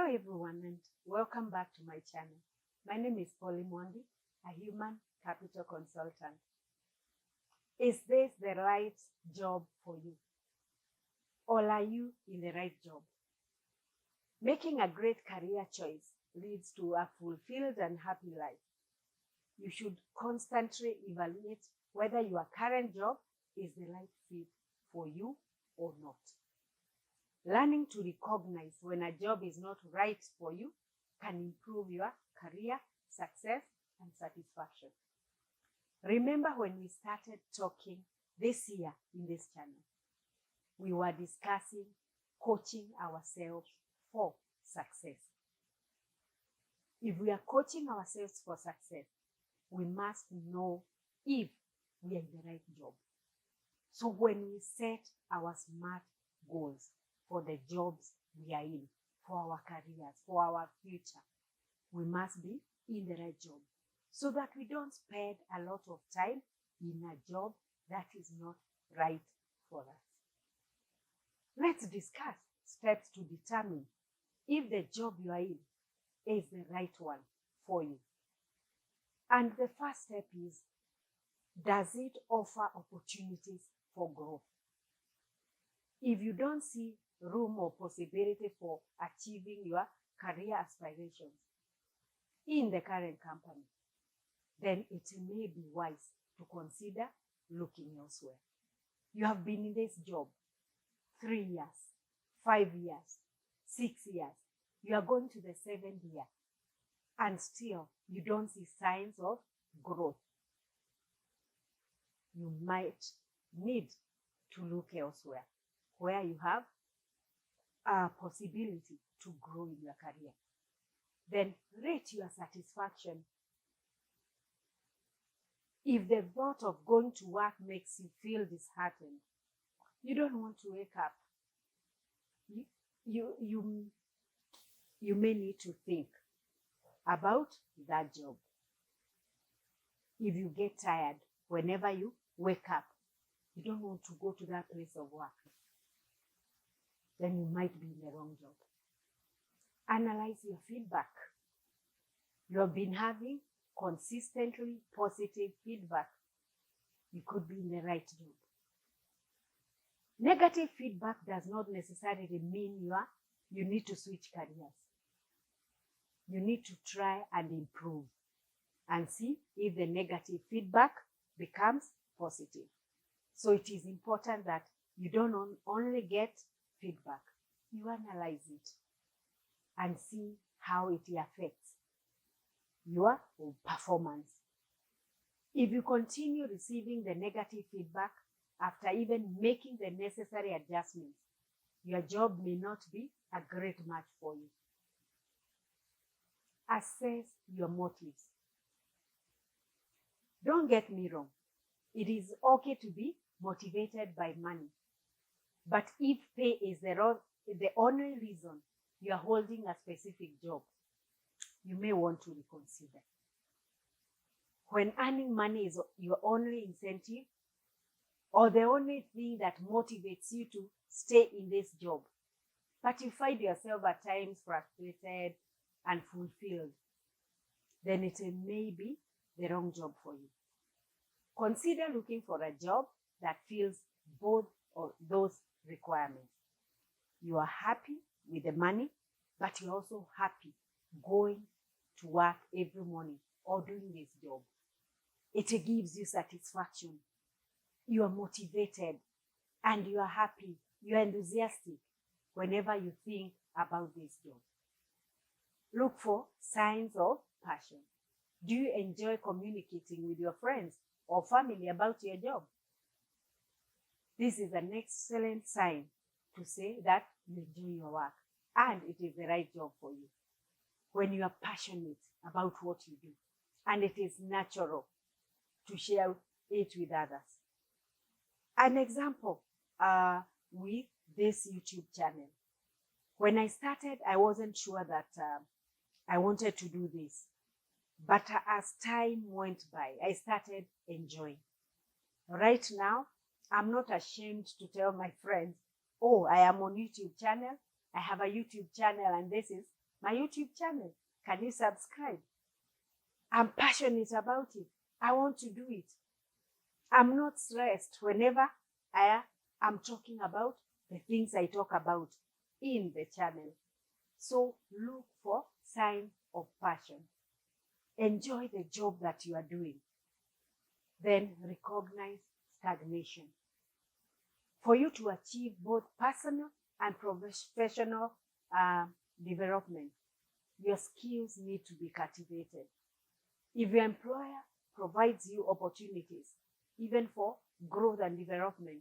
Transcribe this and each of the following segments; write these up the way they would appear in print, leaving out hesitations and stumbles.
Hello everyone and welcome back to my channel. My name is Polly Mwangi, a human capital consultant. Is this the right job for you? Or are you in the right job? Making a great career choice leads to a fulfilled and happy life. You should constantly evaluate whether your current job is the right fit for you or not. Learning to recognize when a job is not right for you can improve your career, success, and satisfaction. Remember when we started talking this year in this channel, we were discussing coaching ourselves for success. If we are coaching ourselves for success, we must know if we are in the right job. So when we set our SMART goals for the jobs we are in, for our careers, for our future, we must be in the right job so that we don't spend a lot of time in a job that is not right for us. Let's discuss steps to determine if the job you are in is the right one for you. And the first step is, does it offer opportunities for growth? If you don't see room or possibility for achieving your career aspirations in the current company, then it may be wise to consider looking elsewhere. You have been in this job 3 years, 5 years, 6 years. You are going to the 7th year, and still you don't see signs of growth. You might need to look elsewhere where you have a possibility to grow in your career. Then rate your satisfaction. If the thought of going to work makes you feel disheartened, you don't want to wake up. You may need to think about that job. If you get tired whenever you wake up, you don't want to go to that place of work, then you might be in the wrong job. Analyze your feedback. You have been having consistently positive feedback. You could be in the right job. Negative feedback does not necessarily mean you need to switch careers. You need to try and improve and see if the negative feedback becomes positive. So it is important that you don't only get feedback, you analyze it and see how it affects your performance. If you continue receiving the negative feedback after even making the necessary adjustments, your job may not be a great match for you. Assess your motives. Don't get me wrong. It is okay to be motivated by money. But if pay is the only reason you are holding a specific job, you may want to reconsider. When earning money is your only incentive or the only thing that motivates you to stay in this job, but you find yourself at times frustrated and fulfilled, then it may be the wrong job for you. Consider looking for a job that fills both of those requirements. You are happy with the money, but you're also happy going to work every morning or doing this job. It gives you satisfaction. You are motivated and you are happy. You are enthusiastic whenever you think about this job. Look for signs of passion. Do you enjoy communicating with your friends or family about your job? This is an excellent sign to say that you enjoy your work and it is the right job for you. When you are passionate about what you do and it is natural to share it with others. An example with this YouTube channel. When I started, I wasn't sure that I wanted to do this. But as time went by, I started enjoying. Right now, I'm not ashamed to tell my friends, oh, I am on YouTube channel. I have a YouTube channel and this is my YouTube channel? Can you subscribe? I'm passionate about it. I want to do it. I'm not stressed whenever I'm talking about the things I talk about in the channel. So look for signs of passion. Enjoy the job that you are doing. Then recognize stagnation. For you to achieve both personal and professional development, your skills need to be cultivated. If your employer provides you opportunities, even for growth and development,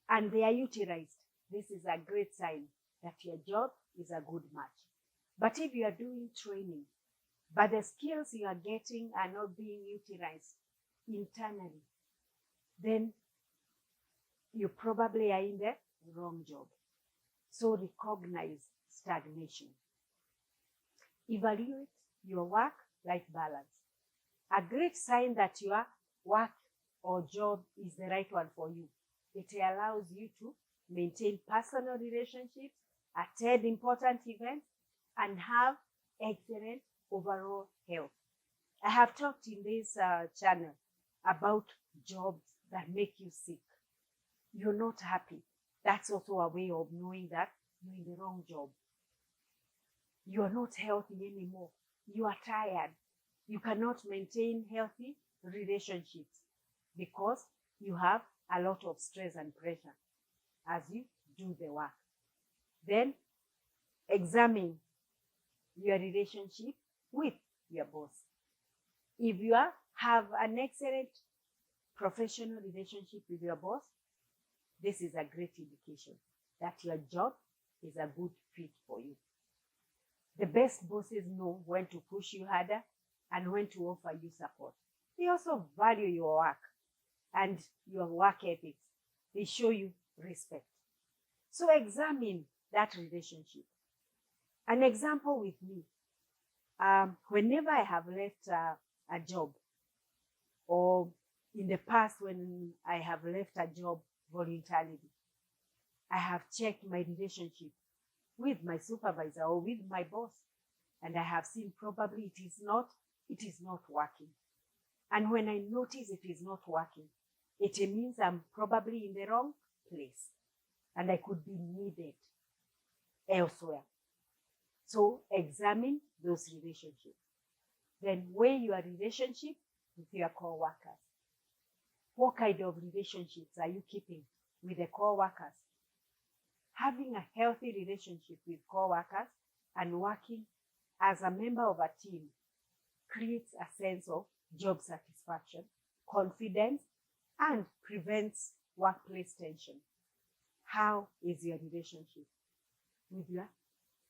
and they are utilized, this is a great sign that your job is a good match. But if you are doing training, but the skills you are getting are not being utilized internally, then you probably are in the wrong job. So recognize stagnation. Evaluate your work-life balance. A great sign that your work or job is the right one for you. It allows you to maintain personal relationships, attend important events, and have excellent overall health. I have talked in this channel about jobs that make you sick. You're not happy. That's also a way of knowing that you're in the wrong job. You are not healthy anymore. You are tired. You cannot maintain healthy relationships because you have a lot of stress and pressure as you do the work. Then examine your relationship with your boss. If you have an excellent professional relationship with your boss, this is a great indication that your job is a good fit for you. The best bosses know when to push you harder and when to offer you support. They also value your work and your work ethics. They show you respect. So examine that relationship. An example with me, whenever I have left a job, or in the past when I have left a job voluntarily, I have checked my relationship with my supervisor or with my boss, and I have seen probably it is not working. And when I notice it is not working, it means I'm probably in the wrong place and I could be needed elsewhere. So examine those relationships. Then weigh your relationship with your co-workers. What kind of relationships are you keeping with the co-workers? Having a healthy relationship with co-workers and working as a member of a team creates a sense of job satisfaction, confidence, and prevents workplace tension. How is your relationship with your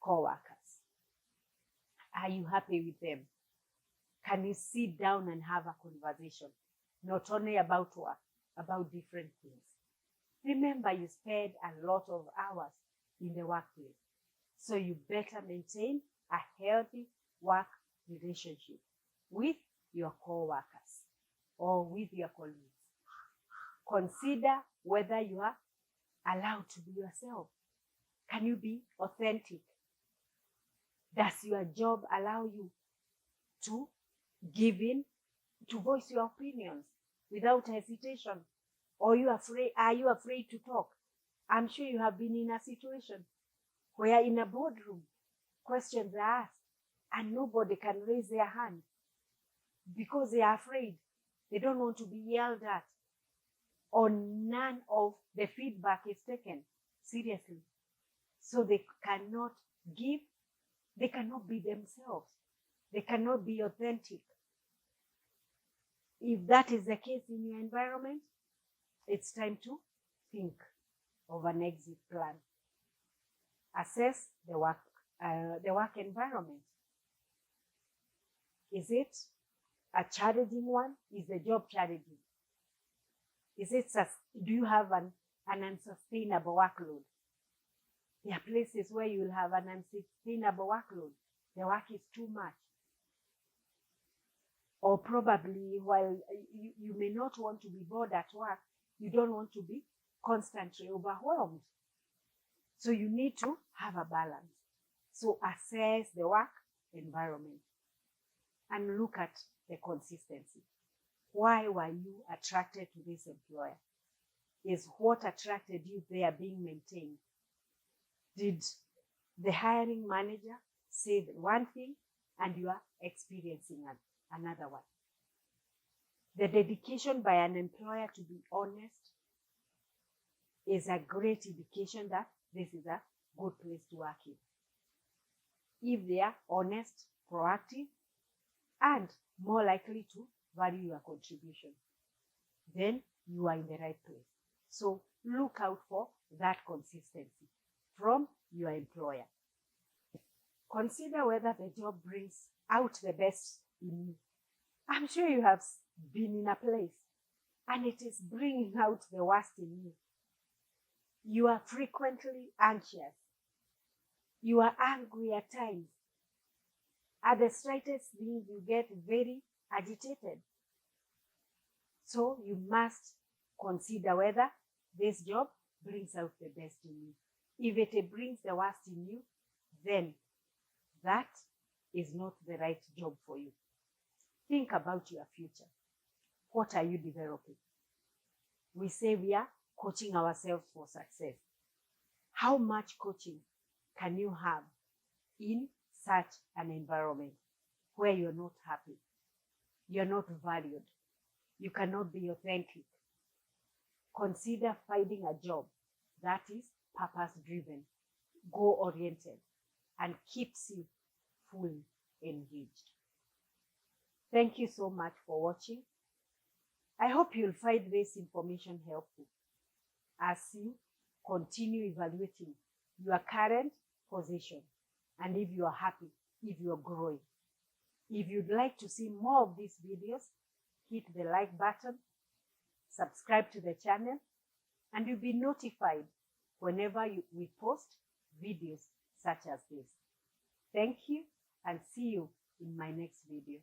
co-workers? Are you happy with them? Can you sit down and have a conversation, not only about work, about different things? Remember, you spend a lot of hours in the workplace, so you better maintain a healthy work relationship with your co-workers or with your colleagues. Consider whether you are allowed to be yourself. Can you be authentic? Does your job allow you to give in, to voice your opinions without hesitation? Or are you afraid to talk? I'm sure you have been in a situation where in a boardroom, questions are asked and nobody can raise their hand because they are afraid. They don't want to be yelled at, or none of the feedback is taken seriously. So they cannot be themselves. They cannot be authentic. If that is the case in your environment, it's time to think of an exit plan. Assess the work environment. Is it a challenging one? Is the job challenging? Do you have an unsustainable workload? There are places where you will have an unsustainable workload. The work is too much. Or probably while you may not want to be bored at work, you don't want to be constantly overwhelmed. So you need to have a balance. So assess the work environment and look at the consistency. Why were you attracted to this employer? Is what attracted you there being maintained? Did the hiring manager say one thing and you are experiencing another one? The dedication by an employer to be honest is a great indication that this is a good place to work in. If they are honest, proactive, and more likely to value your contribution, then you are in the right place. So look out for that consistency from your employer. Consider whether the job brings out the best in you. I'm sure you have been in a place and it is bringing out the worst in you. You are frequently anxious. You are angry at times. At the slightest thing, you get very agitated. So you must consider whether this job brings out the best in you. If it brings the worst in you, then that is not the right job for you. Think about your future. What are you developing? We say we are coaching ourselves for success. How much coaching can you have in such an environment where you're not happy, you're not valued, you cannot be authentic? Consider finding a job that is purpose-driven, goal-oriented, and keeps you fully engaged. Thank you so much for watching. I hope you'll find this information helpful as you continue evaluating your current position and if you are happy, if you're growing. If you'd like to see more of these videos, hit the like button, subscribe to the channel, and you'll be notified whenever we post videos such as this. Thank you and see you in my next video.